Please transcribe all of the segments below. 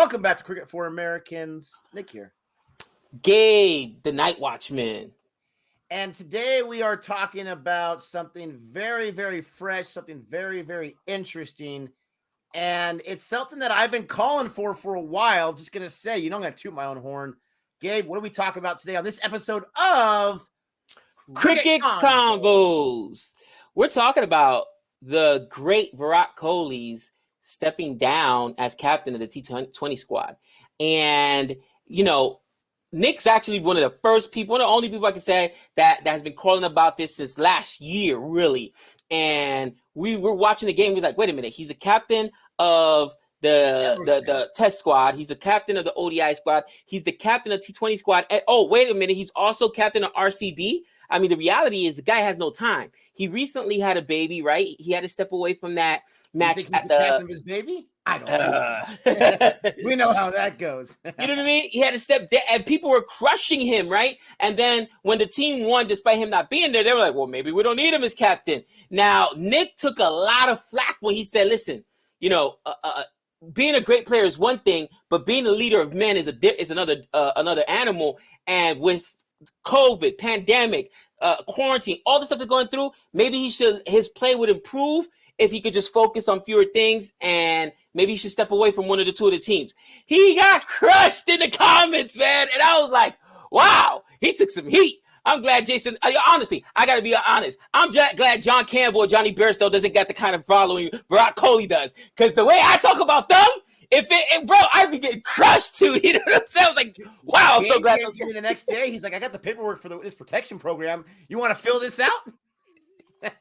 Welcome back to Cricket for Americans. Nick here. Gabe, the Night Watchman. And today we are talking about something very, very fresh, something very, very interesting. And it's something that I've been calling for a while. Just going to say, I'm going to toot my own horn. Gabe, what are we talking about today on this episode of Cricket Convos? We're talking about the great Virat Kohli's stepping down as captain of the T20 squad. And, Nick's actually one of the first people, one of the only people I can say that has been calling about this since last year, really. And we were watching the game. We was like, wait a minute. He's the captain of the test squad. He's the captain of the ODI squad. He's the captain of T20 squad. And, oh, wait a minute. He's also captain of RCB. I mean, the reality is the guy has no time. He recently had a baby, right? He had to step away from that match. You think he's the captain of his baby? I don't know. We know how that goes. You know what I mean? He had to step down, and people were crushing him, right? And then when the team won, despite him not being there, they were like, well, maybe we don't need him as captain. Now, Nick took a lot of flack when he said, listen, being a great player is one thing, but being a leader of men is another animal. And with COVID, pandemic, quarantine, all the stuff they're going through, maybe his play would improve if he could just focus on fewer things, and maybe he should step away from one of the two of the teams. He got crushed in the comments, man. And I was like, wow, he took some heat. I'm glad Jason, honestly, I got to be honest. I'm glad John Campbell or Johnny Bairstow doesn't get the kind of following Virat Kohli does. Because the way I talk about them, bro, I'd be getting crushed too. You know what I'm saying? I was like, wow, I'm so glad. The next day, he's like, I got the paperwork for this protection program. You want to fill this out? Man,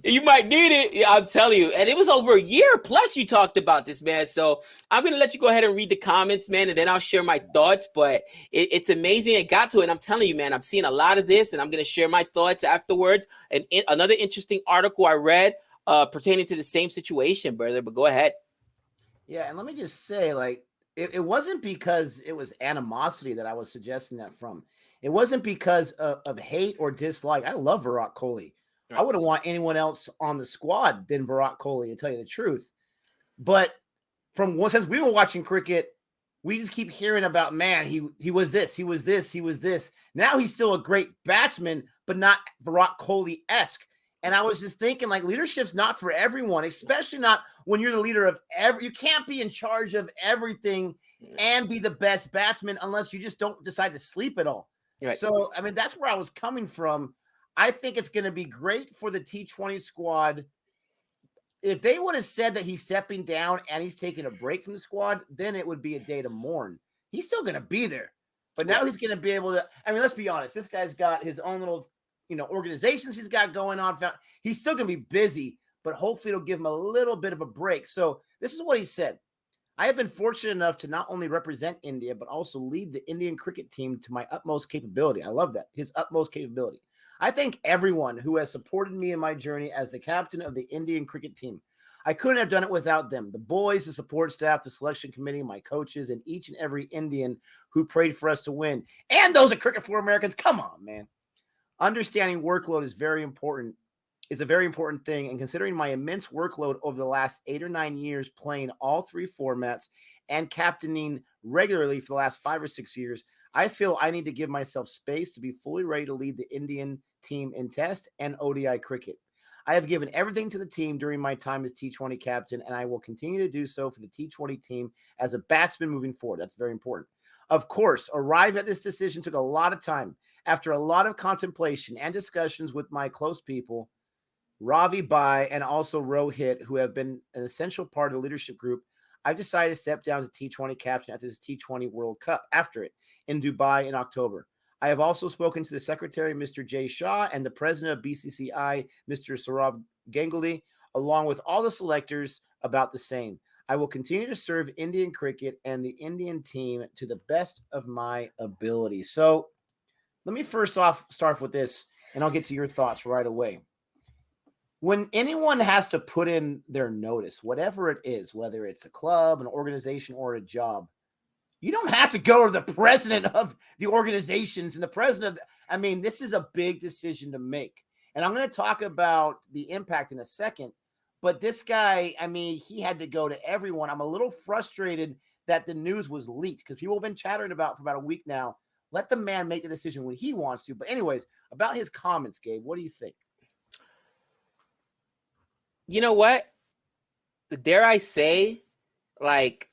you might need it. Yeah, I'm telling you. And it was over a year plus you talked about this, man. So I'm gonna let you go ahead and read the comments, man, and then I'll share my thoughts. But it's amazing it got to it. And I'm telling you, man, I'm seeing a lot of this, and I'm gonna share my thoughts afterwards. And another interesting article I read pertaining to the same situation, brother. But go ahead. Yeah, and let me just say, it wasn't because it was animosity that I was suggesting that from. It wasn't because of hate or dislike. I love Virat Kohli. I wouldn't want anyone else on the squad than Virat Kohli, to tell you the truth. But since we were watching cricket, we just keep hearing about, man, he was this, he was this, he was this. Now he's still a great batsman, but not Virat Kohli-esque. And I was just thinking, leadership's not for everyone, especially not when you're the leader of you can't be in charge of everything and be the best batsman unless you just don't decide to sleep at all. Right. So, I mean, that's where I was coming from. I think it's going to be great for the T20 squad. If they would have said that he's stepping down and he's taking a break from the squad, then it would be a day to mourn. He's still going to be there. But now he's going to be able to, I mean, let's be honest. This guy's got his own little, organizations he's got going on. He's still going to be busy, but hopefully it'll give him a little bit of a break. So this is what he said. I have been fortunate enough to not only represent India, but also lead the Indian cricket team to my utmost capability. I love that. His utmost capability. I thank everyone who has supported me in my journey as the captain of the Indian cricket team. I couldn't have done it without them. The boys, the support staff, the selection committee, my coaches, and each and every Indian who prayed for us to win. And those at Cricket for Americans. Come on, man. Understanding workload is a very important thing, and considering my immense workload over the last 8 or 9 years playing all three formats and captaining regularly for the last 5 or 6 years, I feel I need to give myself space to be fully ready to lead the Indian team in Test and ODI cricket. I have given everything to the team during my time as T20 captain, and I will continue to do so for the T20 team as a batsman moving forward. That's very important. Of course, arriving at this decision took a lot of time. After a lot of contemplation and discussions with my close people, Ravi Bai, and also Rohit, who have been an essential part of the leadership group, I've decided to step down as T20 captain at this T20 World Cup after it in Dubai in October. I have also spoken to the secretary, Mr. Jay Shah, and the president of BCCI, Mr. Saurav Ganguly, along with all the selectors about the same. I will continue to serve Indian cricket and the Indian team to the best of my ability. So let me first off start with this, and I'll get to your thoughts right away. When anyone has to put in their notice, whatever it is, whether it's a club, an organization, or a job, you don't have to go to the president of the organizations and the president this is a big decision to make. And I'm going to talk about the impact in a second. But this guy, I mean, he had to go to everyone. I'm a little frustrated that the news was leaked because people have been chattering about for about a week now. Let the man make the decision when he wants to. But anyways, about his comments, Gabe, what do you think? You know what? Dare I say, like,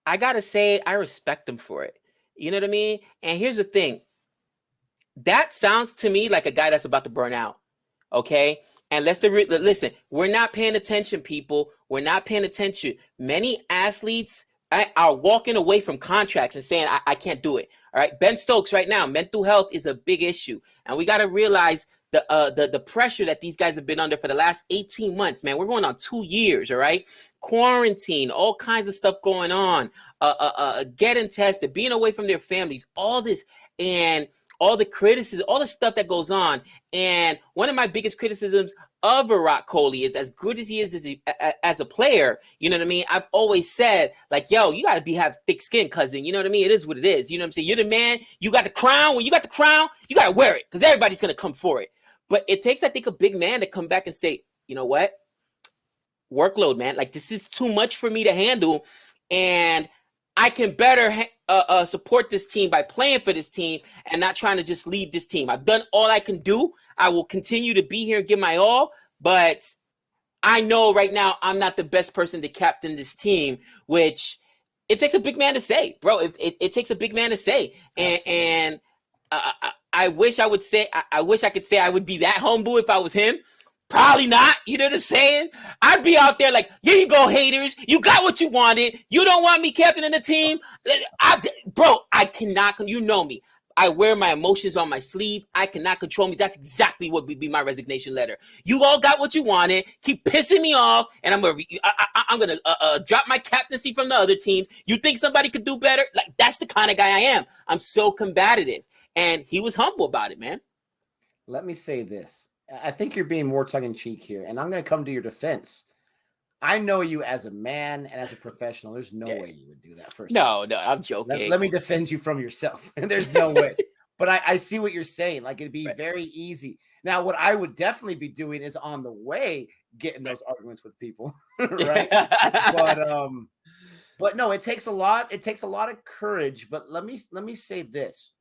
I gotta say, I respect him for it. You know what I mean? And here's the thing. That sounds to me like a guy that's about to burn out. Okay? And listen, we're not paying attention, people. We're not paying attention. Many athletes are walking away from contracts and saying, I can't do it. All right. Ben Stokes right now, mental health is a big issue. And we got to realize the pressure that these guys have been under for the last 18 months, man. We're going on 2 years, all right? Quarantine, all kinds of stuff going on, getting tested, being away from their families, all this, and all the criticism, all the stuff that goes on. And one of my biggest criticisms of Virat Kohli is, as good as he is as a player, you know what I mean? I've always said, like, yo, you got to have thick skin, cousin. You know what I mean? It is what it is. You know what I'm saying? You're the man. You got the crown. When you got the crown, you got to wear it because everybody's going to come for it. But it takes, I think, a big man to come back and say, you know what? Workload, man. Like, this is too much for me to handle. And I can better support this team by playing for this team and not trying to just lead this team. I've done all I can do. I will continue to be here and give my all. But I know right now I'm not the best person to captain this team, which it takes a big man to say, bro. It takes a big man to say. And I wish I would say, I wish I could say I would be that humble if I was him. Probably not. You know what I'm saying? I'd be out there like, here you go, haters. You got what you wanted. You don't want me captaining the team. Bro, I cannot. You know me. I wear my emotions on my sleeve. I cannot control me. That's exactly what would be my resignation letter. You all got what you wanted. Keep pissing me off, and I'm gonna drop my captaincy from the other teams. You think somebody could do better? Like, that's the kind of guy I am. I'm so combative, and he was humble about it, man. Let me say this. I think you're being more tongue-in-cheek here, and I'm going to come to your defense. I know you as a man and as a professional. There's no way you would do that first. No, I'm joking. Let me defend you from yourself. There's no way. But I see what you're saying. Like, it'd be very easy. Now, what I would definitely be doing is on the way getting those arguments with people, right? But no, it takes a lot. It takes a lot of courage. But let me say this.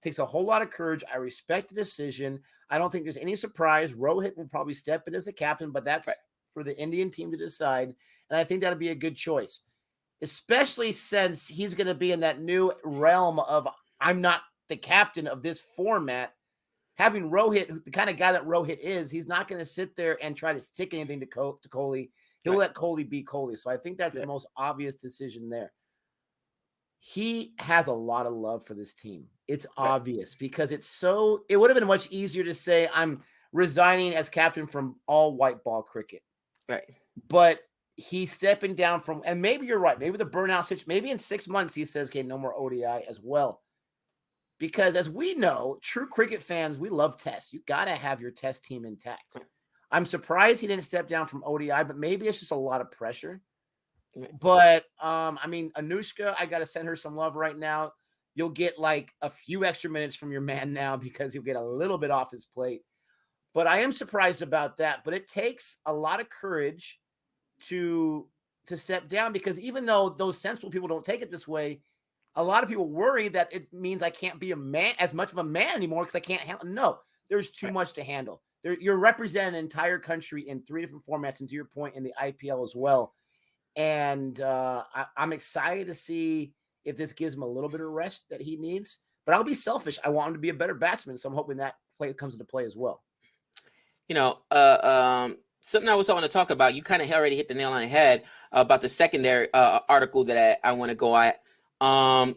It takes a whole lot of courage. I respect the decision. I don't think there's any surprise. Rohit will probably step in as a captain, but that's for the Indian team to decide. And I think that'll be a good choice, especially since he's going to be in that new realm of, I'm not the captain of this format. Having Rohit, the kind of guy that Rohit is, he's not going to sit there and try to stick anything to Kohli. He'll let Kohli be Kohli. So I think that's the most obvious decision there. He has a lot of love for this team. It's obvious because it would have been much easier to say I'm resigning as captain from all white ball cricket. Right. But he's stepping down from, and maybe you're right. Maybe the burnout situation, maybe in 6 months he says, okay, no more ODI as well. Because as we know, true cricket fans, we love tests. You got to have your test team intact. I'm surprised he didn't step down from ODI, but maybe it's just a lot of pressure. But, I mean, Anushka, I got to send her some love right now. You'll get like a few extra minutes from your man now because he'll get a little bit off his plate. But I am surprised about that. But it takes a lot of courage to step down, because even though those sensible people don't take it this way, a lot of people worry that it means I can't be a man, as much of a man anymore, because I can't handle. No, there's too much to handle. You're representing an entire country in 3 different formats, and to your point, in the IPL as well. And I'm excited to see if this gives him a little bit of rest that he needs. But I'll be selfish. I want him to be a better batsman, so I'm hoping that play comes into play as well. You know, something I want to talk about, you kind of already hit the nail on the head about the secondary article that I want to go at. And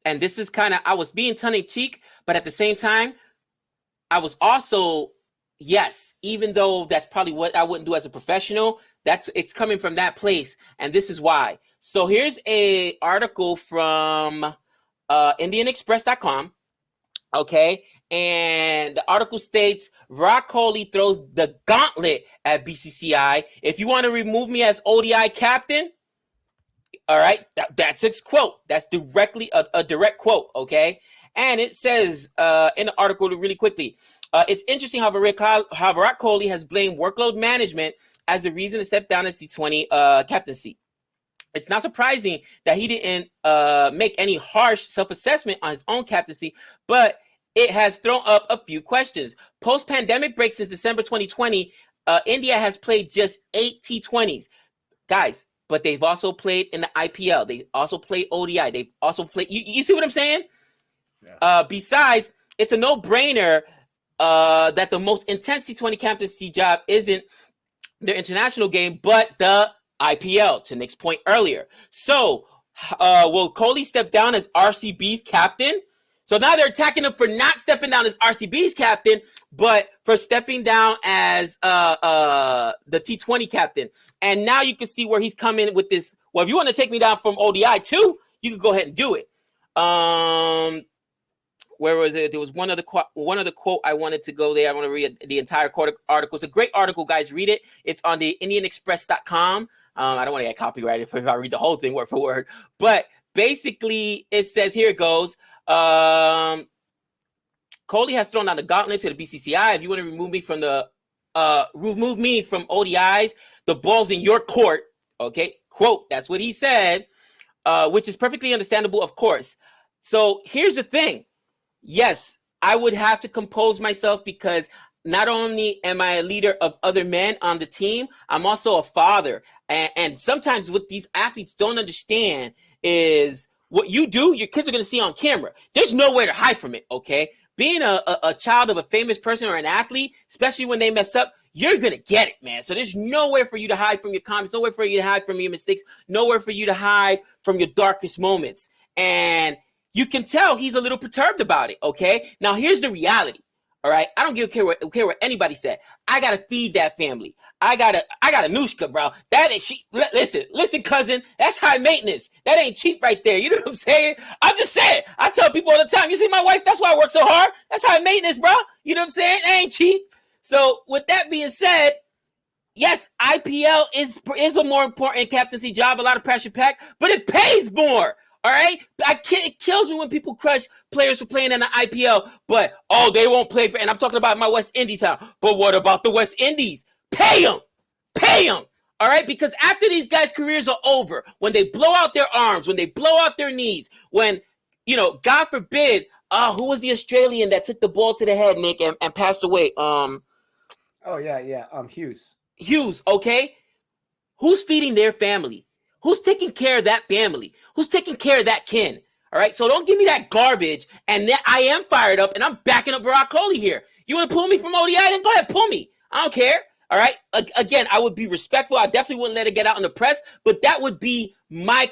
this is kind of, I was being tongue-in-cheek, but at the same time, I was also, yes, even though that's probably what I wouldn't do as a professional, it's coming from that place, and this is why. So here's a article from IndianExpress.com, okay? And the article states, Virat Kohli throws the gauntlet at BCCI. If you want to remove me as ODI captain, all right, that's its quote. That's directly a direct quote, okay? And it says in the article really quickly, it's interesting how Virat Kohli has blamed workload management as the reason to step down as T20 captaincy. It's not surprising that he didn't make any harsh self-assessment on his own captaincy, but it has thrown up a few questions. Post-pandemic break since December 2020, India has played just 8 T20s. Guys, but they've also played in the IPL. They also played ODI. They've also played... You see what I'm saying? Yeah. Besides, it's a no-brainer that the most intense T20 captaincy job isn't their international game, but the IPL, to Nick's point earlier. So, will Kohli step down as RCB's captain? So now they're attacking him for not stepping down as RCB's captain, but for stepping down as the T20 captain. And now you can see where he's coming with this. Well, if you want to take me down from ODI too, you can go ahead and do it. Where was it? There was one other quote I wanted to go there. I want to read the entire article. It's a great article, guys. Read it. It's on the IndianExpress.com. I don't want to get copyrighted if I read the whole thing word for word. But basically, it says, here it goes. Kohli has thrown down the gauntlet to the BCCI. If you want to remove me from ODIs, the ball's in your court. Okay, quote. That's what he said, which is perfectly understandable, of course. So here's the thing. Yes, I would have to compose myself because not only am I a leader of other men on the team, I'm also a father. And sometimes what these athletes don't understand is what you do, your kids are going to see on camera. There's nowhere to hide from it, okay? Being a child of a famous person or an athlete, especially when they mess up, you're going to get it, man. So there's nowhere for you to hide from your comments, nowhere for you to hide from your mistakes, nowhere for you to hide from your darkest moments. And you can tell he's a little perturbed about it, okay? Now, here's the reality, all right? I don't care what anybody said. I got to feed that family. I got a Nushka, bro. That ain't cheap. Listen, cousin, that's high maintenance. That ain't cheap right there. You know what I'm saying? I'm just saying. I tell people all the time, you see my wife? That's why I work so hard. That's high maintenance, bro. You know what I'm saying? That ain't cheap. So with that being said, yes, IPL is a more important captaincy job, a lot of pressure packed, but it pays more. All right, it kills me when people crush players for playing in the IPL. But they won't play for. And I'm talking about my West Indies town. But what about the West Indies? Pay them. All right, because after these guys' careers are over, when they blow out their arms, when they blow out their knees, when God forbid, who was the Australian that took the ball to the head, Nick, and passed away? Hughes. Okay, who's feeding their family? Who's taking care of that family? Who's taking care of that kin? All right, so don't give me that garbage. And I am fired up, and I'm backing up Virat Kohli here. You want to pull me from ODI? Then go ahead, pull me. I don't care. All right. Again, I would be respectful. I definitely wouldn't let it get out in the press, but that would be my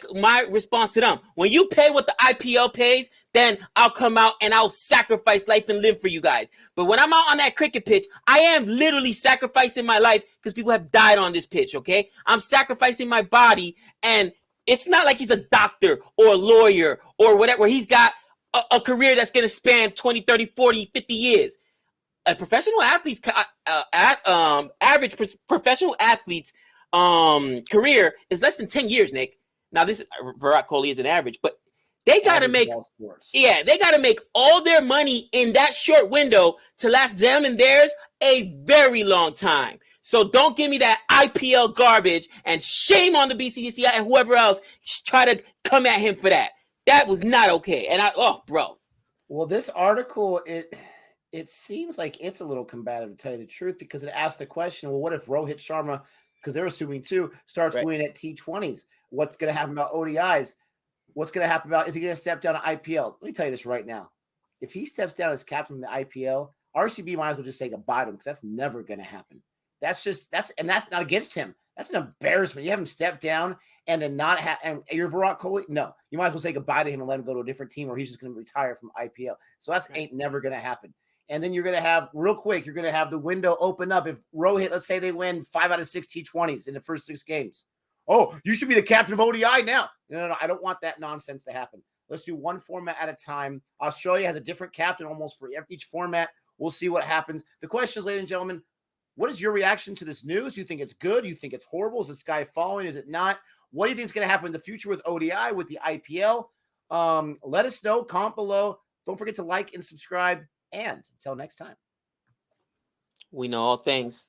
response to them. When you pay what the IPL pays, then I'll come out and I'll sacrifice life and limb for you guys. But when I'm out on that cricket pitch, I am literally sacrificing my life because people have died on this pitch. Okay. I'm sacrificing my body, and it's not like he's a doctor or a lawyer or whatever, where he's got a career that's going to span 20, 30, 40, 50 years. A professional athlete's average professional athlete's career is less than 10 years, Nick. Now, this Virat Kohli is an average, but they got to make all their money in that short window to last them and theirs a very long time. So don't give me that IPL garbage, and shame on the BCCI and whoever else try to come at him for that. That was not okay. And bro. Well, this article, it seems like it's a little combative, to tell you the truth, because it asked the question, well, what if Rohit Sharma, because they're assuming too, starts winning at T20s? What's going to happen about ODIs? What's going to happen about, is he going to step down to IPL? Let me tell you this right now. If he steps down as captain of the IPL, RCB might as well just say goodbye to him, because that's never going to happen. That's not against him. That's an embarrassment. You have him step down and then not have, and you're Virat Kohli. No, you might as well say goodbye to him and let him go to a different team, or he's just going to retire from IPL. So that's ain't never going to happen. And then you're going to have, real quick, you're going to have the window open up. If Rohit, let's say they win 5 out of 6 T20s in the first 6 games. Oh, you should be the captain of ODI now. No, I don't want that nonsense to happen. Let's do one format at a time. Australia has a different captain almost for each format. We'll see what happens. The question is, ladies and gentlemen, what is your reaction to this news? Do you think it's good? Do you think it's horrible? Is the sky falling? Is it not? What do you think is going to happen in the future with ODI, with the IPL? Let us know. Comment below. Don't forget to like and subscribe. And until next time. We know all things.